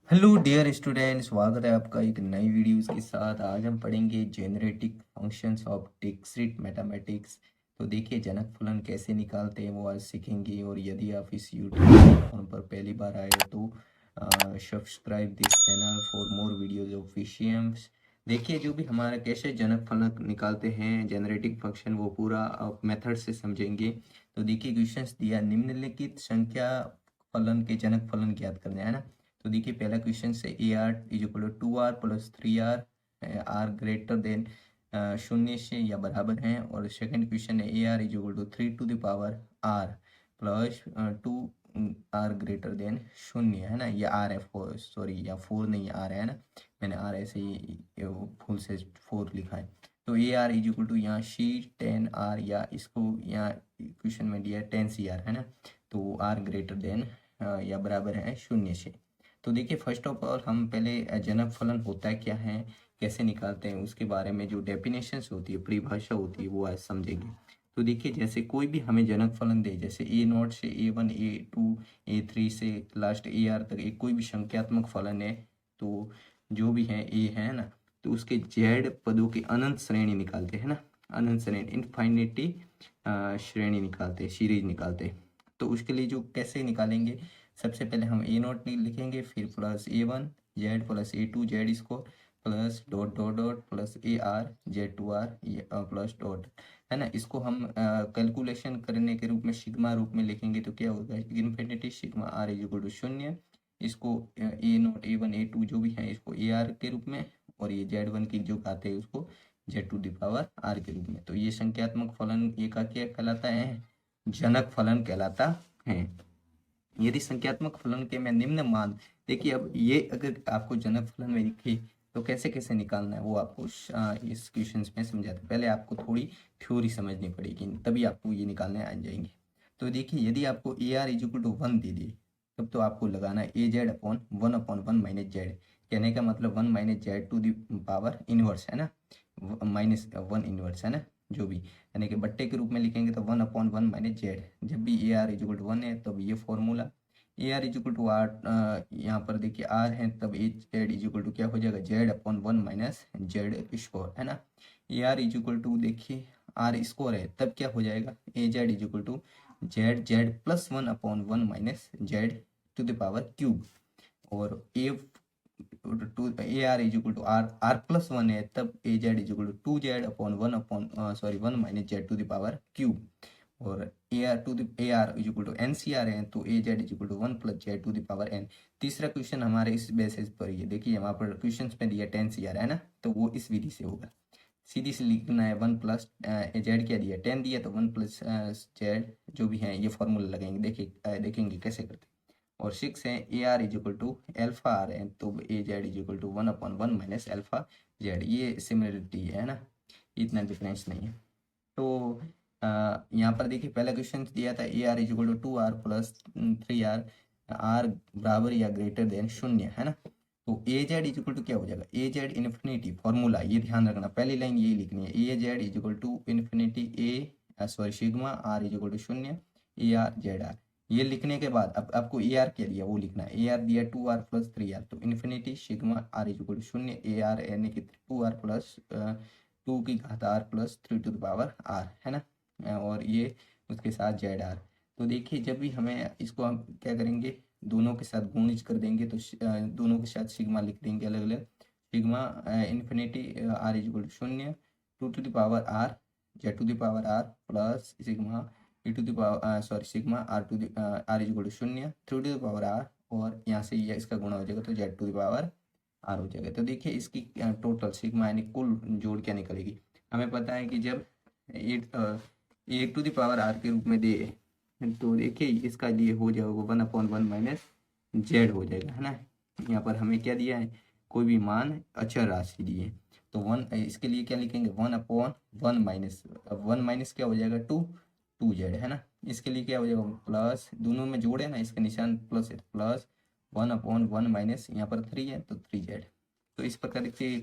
Hello dear student, स्वागत है आपका एक नई वीडियोस के साथ। आज हम पढ़ेंगे जेनरेटिक फंक्शंस ऑफ डिस्क्रीट मैथमेटिक्स। तो देखिए जनक फलन कैसे निकालते हैं वो आज सीखेंगे। और यदि आप इस यूट्यूब प्लेटफॉर्म पर पहली बार आए हो तो subscribe this channel for more videos of फिशियम्स। देखिए जो भी हमारा कैसे जनक फलन निकालते हैं जेनरेटिक फंक्शन वो पूरा आप मेथड से समझेंगे। तो देखिए क्वेश्चंस दिया, निम्नलिखित संख्या फलन के जनक फलन ज्ञात करने है ना। तो देखिए पहला क्वेश्चन से A are is equal to 2r plus 3r R greater than शून्य से या बराबर हैं। और सेकंड क्वेश्चन है A R is equal to 3 to the power R plus 2 R greater than शून्य है ना। या आर है 4, सॉरी या 4 नहीं आर है ना, मैंने आर ऐसे ही फुल से 4 लिखा है। तो A are is equal to यहाँ सी 10r, या इसको यहाँ क्वेश्चन में दिया है 10cr है ना। तो आर ग्रेटर देन या बराबर है शून्य से। तो देखिए फर्स्ट ऑफ ऑल हम पहले जनक फलन होता है क्या है, कैसे निकालते हैं, उसके बारे में जो डेफिनेशंस होती है, परिभाषा होती है, वो आज समझेंगे। तो देखिए जैसे कोई भी हमें जनक फलन दे, जैसे ए नॉट से A1 A2 A3 से लास्ट AR तक एक कोई भी संख्यात्मक फलन है, तो जो भी है ए है ना, तो उसके जेड पदों की अनंत श्रेणी निकालते हैं ना। अनंत श्रेणी इनफाइनिटी श्रेणी निकालते हैं, सीरीज निकालते हैं। तो उसके लिए जो कैसे निकालेंगे, सबसे पहले हम ए नॉट लिखेंगे, फिर plus A1 Z plus A2 Z square plus dot dot dot plus AR Z2R plus dot है ना। इसको हम कैलकुलेशन करने के रूप में सिग्मा रूप में लिखेंगे तो क्या होगा, infinity sigma R is equal to शून्य। इसको ए नॉट A1 A2 जो भी है इसको AR के रूप में, और ये Z1 की जो आते हैं उसको Z to the power R के रूप में। तो ये संख्यात्मक फलन ये का क्या कहलाता है, जनक फलन कहलाता है। यदि संख्यात्मक फलन के मैं निम्न मान, देखिए अब ये अगर आपको जनक फलन में दिखे तो कैसे कैसे निकालना है वो आपको इस क्वेश्चन में समझाते हैं। पहले आपको थोड़ी थ्योरी समझनी पड़ेगी, तभी आपको ये निकालने आ जाएंगे। तो देखिए यदि आपको a are is equal to 1 दे दे, तब तो आपको लगाना है a z upon one minus z. कहने का मतलब 1 minus z to the power inverse है ना, -1 इनवर्स है ना, जो भी यानी कि बट्टे के रूप में लिखेंगे तो 1/1 माइनस जेड। जब भी a are is equal to 1 है तब ये formula a are is equal to r, यहाँ पर देखिए आर है तब a Z is equal to क्या हो जाएगा, Z/1 माइनस जेड स्क्वायर है ना। A are is equal to देखिए आर स्क्वायर है तब क्या हो जाएगा, a Z is equal to z plus 1/1 minus z to the power cube. और a to A R is equal to r plus 1 है तब a Z is equal to 2Z/1 minus z to the power cube. और a are is equal to n c r है तो ए Z is equal to 1 plus z to the power n. तीसरा question हमारे इस basis पर ही है। देखिए वहाँ पर क्वेश्चन में दिया 10CR है ना, तो वो इस विधि से होगा। सीधी से लिखना है 1 प्लस जेड क्या दिया 10 दिया, तो 1 प्लस जेड जो भी है ये फॉर्मूला लगाएंगे। देखिए देखेंगे कैसे करते हैं। और 6 है A R is equal to alpha r है तो ए Z is equal to 1/1 minus alpha z. ये सिमिलरिटी है ना, इतना डिफरेंस नहीं है। तो यहाँ पर देखिए पहला क्वेश्चन दिया था A are is equal to 2r plus 3r, R बराबर या ग्रेटर देन शून्य है ना। तो ए जेड इज इक्वल टू क्या हो जाएगा, ए जेड इन्फिनिटी फॉर्मूला ये ध्यान रखना, पहली लाइन ये लिखनी है, a Z is equal to infinity sigma are is equal to शून्य ए आर जेड आर। ये लिखने के बाद अब आपको ए आर क्या दिया वो लिखना है, ए आर दिया 2r प्लस 3r, तो infinity sigma are is equal to शून्य ए आर यानी कि 2r प्लस 2 की घात r plus 3 to the power r है ना। और ये उसके साथ जेड आर। तो देखिए जब भी हमें इसको हम क्या करेंगे, दोनों के साथ गुणित कर देंगे तो दोनों के साथ सिग्मा लिख देंगे अलग अलग। Sigma infinity R is equal to शून्य 2 to the power R Z to the power R plus sigma E to the power sorry sigma R to the R is equal to शून्य 3 to the power are, और यहाँ से ये इसका गुणा हो जाएगा तो Z to the power R हो जाएगा। तो देखिए इसकी टोटल सिग्मा यानी कुल जोड़ क्या निकलेगी। हमें पता है कि जब ए टू द पावर आर के रूप में दे तो देखिए इसका लिए हो जाएगा 1/1 माइनस जेड हो जाएगा है ना। यहाँ पर हमें क्या दिया है, कोई भी मान अचर राशि दी है, तो 1 इसके लिए क्या लिखेंगे 1/1 माइनस, अब 1 माइनस क्या हो जाएगा 2 जेड है ना। इसके लिए क्या हो जाएगा प्लस, दोनों में जोड़े ना इसका निशान प्लस है, प्लस 1/1 माइनस यहाँ पर 3 है तो 3Z। तो इस प्रकार से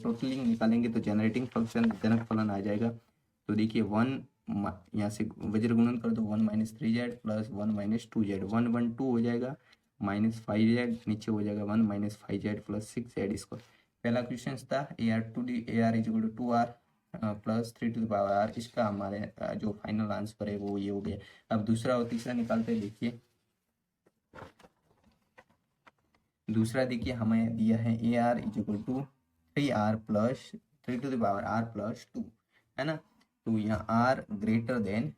टोटलिंग निकालेंगे तो जनरेटिंग फंक्शन जनक फलन आ जाएगा। तो देखिए 1 यहाँ से वज्र गुणन कर दो 1 minus 3Z plus 1 minus 2Z, 1 1 2 हो जाएगा माइनस 5z, नीचे हो जाएगा 1 minus 5z plus 6z square. पहला क्वेश्चन था AR is equal to 2r plus 3 to the power R, इसका हमारे जो फाइनल आंसर है वो ये हो गया। अब दूसरा और तीसरा निकालते हैं। देखिए दूसरा देखिए हमें दिया है AR is equal to 3r plus 3 to the power r plus 2, है ना। तो यहाँ r ग्रेटर देन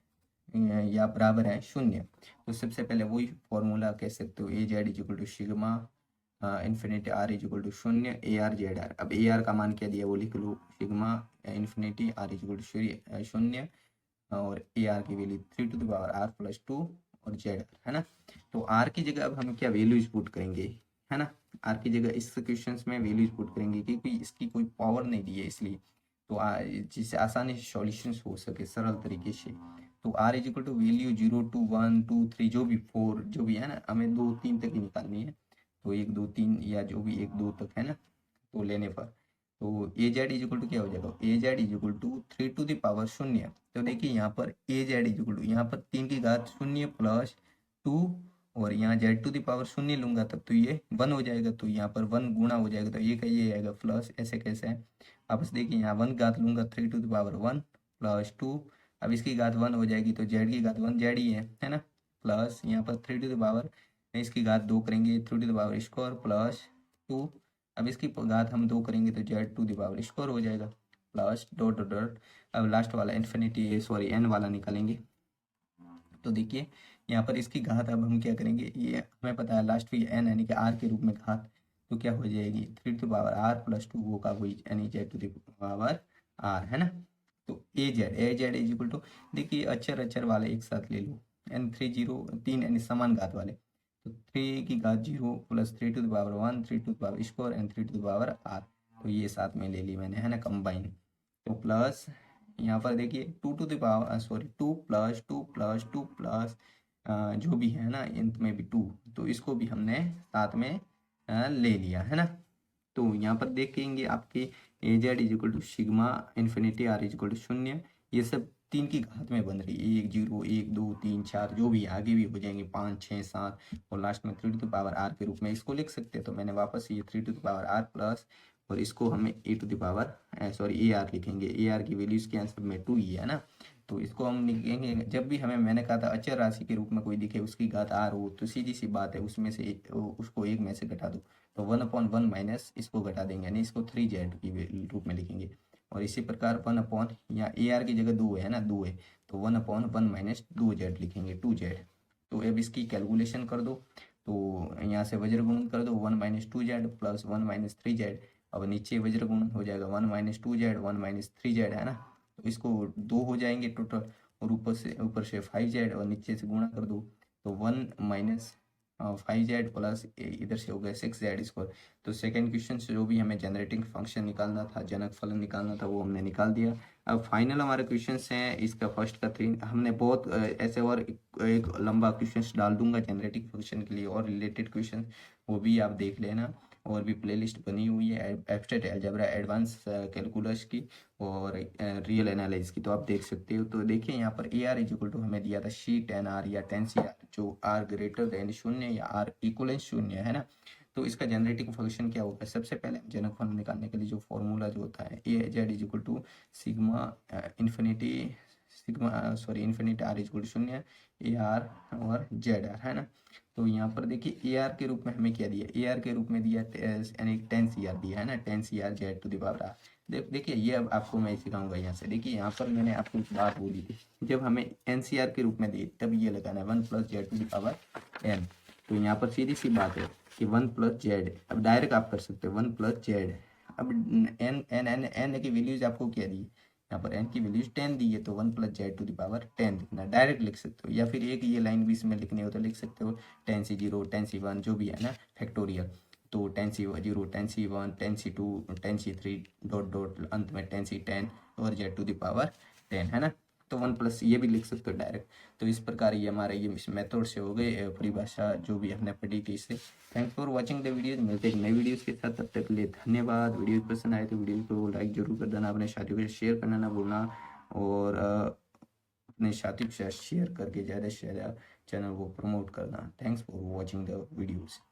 या बराबर है 0। तो सबसे पहले वही फॉर्मूला कह सकते हो, AZ is equal to sigma infinity r is equal to 0 AR ZR। अब AR का मान क्या दिया वो लिख लो, sigma infinity r is equal to 0 और AR की value 3 to the power r plus 2 और ZR, है ना। तो R की जगह अब हम क्या वैल्यूज पुट करेंगे, है ना। R की जगह इस क्वेश्चन में वैल्यूज पुट करेंगे क्योंकि इसकी कोई पावर नहीं दी है, इसलिए तो जिससे आसानी से सॉल्यूशन हो सके सरल तरीके से। तो R is equal to value 0 2 1 2 3 जो भी 4 जो भी है ना, हमें 2 3 तक ही निकालनी है। तो 1 2 3 या जो भी 1 2 तक, है ना। तो लेने पर तो AZ इज इक्वल टू क्या हो जाएगा, AZ is equal to 3 to the power 0। तो देखिए यहाँ पर AZ इज इक्वल टू यहाँ पर 3 की घात 0 प्लस 2 और यहाँ Z टू द पावर 0 लूंगा तब तो ये 1 हो जाएगा। तो यहाँ पर 1 गुणा हो जाएगा, तो ये का ये आएगा प्लस, ऐसे कैसे है आपस देखिए यहाँ 1 घात लूंगा 3 टू द पावर 1 प्लस 2, अब इसकी घात 1 हो जाएगी तो Z की घात 1 Z ही है ना। प्लस यहाँ पर 3 टू द पावर इसकी घात 2 करेंगे 3 to the power square plus 2, अब इसकी घात हम 2 करेंगे तो Z to the power square हो जाएगा प्लस डॉट डॉट डॉट। अब लास्ट वाला इन्फिनिटी सॉरी n वाला निकालेंगे। तो देखिए यहाँ पर इसकी घात अब हम क्या करेंगे, ये हमें पता है लास्ट में n यानी कि r के रूप में घात, तो क्या हो जाएगी 3 टू पावर r प्लस 2 वो का वही यानी Z to the power r, है ना। तो AZ इज इक्वल टू देखिए अक्षर अक्षर वाले एक साथ ले लो, n 3 0 3 यानी समान घात वाले, तो 3 की घात 0 plus 3 to the power 1 3 to the power square and 3 to the power r, तो ये साथ में ले ली मैंने, है ना, कंबाइन। तो प्लस यहाँ पर देखिए 2 to the power sorry 2 plus 2 plus 2 plus जो भी है ना इंत में भी 2, तो इसको भी हमने साथ में ले लिया, है ना। तो यहाँ पर देखेंगे आपके AZ is equal to sigma infinity r is equal to 0, ये सब 3 की घात में बन रही है, 1 0 1 2 3 4 जो भी आगे भी हो जाएंगे 5 6 7 और लास्ट में 3 टू द पावर r के रूप में इसको लिख सकते हैं। तो मैंने वापस ये 3 to the power r plus और इसको हमें a to the power sorry AR लिखेंगे, AR की वैल्यू इसके आंसर में 2 ही है ना। तो इसको हम लिखेंगे, जब भी हमें मैंने कहा था अचर राशि के रूप में कोई दिखे उसकी घात r हो तो सीधी सी बात है उसमें से उसको एक में से घटा दो, तो 1/1 माइनस इसको घटा देंगे यानी इसको 3Z की रूप में लिखेंगे। और इसी प्रकार 1 यहाँ AR की जगह 2 है ना, 2 है तो 1/1 माइनस 2Z लिखेंगे 2Z। तो अब इसकी कैलकुलेशन कर दो, तो यहाँ से वज्र गुणन कर दो 1 minus 2Z plus 1 minus 3Z। अब नीचे वज्र गुणन हो जाएगा 1 माइनस 2Z 1 माइनस 3Z, है ना। तो इसको 2 हो जाएंगे टोटल और ऊपर से 5Z और नीचे से गुणा कर दो, तो 1 माइनस 5Z प्लस इधर से हो गया 6Z स्क्वायर। तो सेकंड क्वेश्चन से जो भी हमें जनरेटिंग फंक्शन निकालना था, जनक फलन निकालना था, वो हमने निकाल दिया। अब फाइनल हमारे क्वेश्चंस हैं इसका फर्स्ट का 3 हमने बहुत ऐसे और एक लंबा क्वेश्चंस डाल दूंगा जनरेटिंग फंक्शन के लिए और रिलेटेड क्वेश्चन, वो भी आप देख लेना। और भी प्लेलिस्ट बनी हुई है एब्स्ट्रैक्ट अलजेब्रा एडवांस कैलकुलस की और रियल एनालिसिस की, तो आप देख सकते हो। तो देखिए यहाँ पर AR इज इक्वल टू हमें दिया था C10R या 10CR, जो R ग्रेटर देन 0 या R इक्वलेंट 0 है ना। तो इसका जनरेटिंग फंक्शन क्या होगा, सबसे पहले जनक फलन निकालने के लिए जो फॉर्मूला जो होता है AZ is equal to sigma infinity infinity R is equal to 0 AR और ZR, है ना। तो यहाँ पर देखिए AR के रूप में हमें क्या दिया, AR के रूप में दिया यानी 10CR दिया है ना, 10CR Z to the power R। देखिए ये अब आपको मैं सिखाऊंगा यहाँ से। देखिए यहाँ पर मैंने आपको एक बात बोली थी, जब हमें NCR के रूप में दी तब ये लगाना है 1 plus Z to the power n। तो यहाँ पर सीधी सी बात है कि 1 प्लस Z, अब डायरेक्ट आप कर सकते हो 1 प्लस Z। अब n की वैल्यूज आपको क्या दी, यहाँ पर n की वैल्यूज 10 दी है, तो 1 plus Z to the power 10 लिखना, डायरेक्ट लिख सकते हो, या फिर एक ये लाइन भी इसमें लिखनी हो तो लिख सकते हो 10C0 10C1 जो भी है ना फैक्टोरियल, तो 10C0 10C1 10C2 10C3 dot dot अंत में 10C10 और Z टू द पावर 10, है ना। तो 1 प्लस ये भी लिख सकते हो डायरेक्ट। तो इस प्रकार ये हमारे ये मेथड से हो गए परिभाषा जो भी हमने पढ़ी थी इससे। Thanks for watching the video, मिलते हैं एक नई वीडियोस के साथ, तब तक के लिए धन्यवाद। वीडियो पसंद आए तो वीडियो को लाइक जरूर कर देना, अपने साथियों के साथ शेयर करना ना भूलना और अपने साथियों के साथ शेयर करके ज़्यादा से ज़्यादा चैनल को प्रमोट करना। Thanks for watching the videos.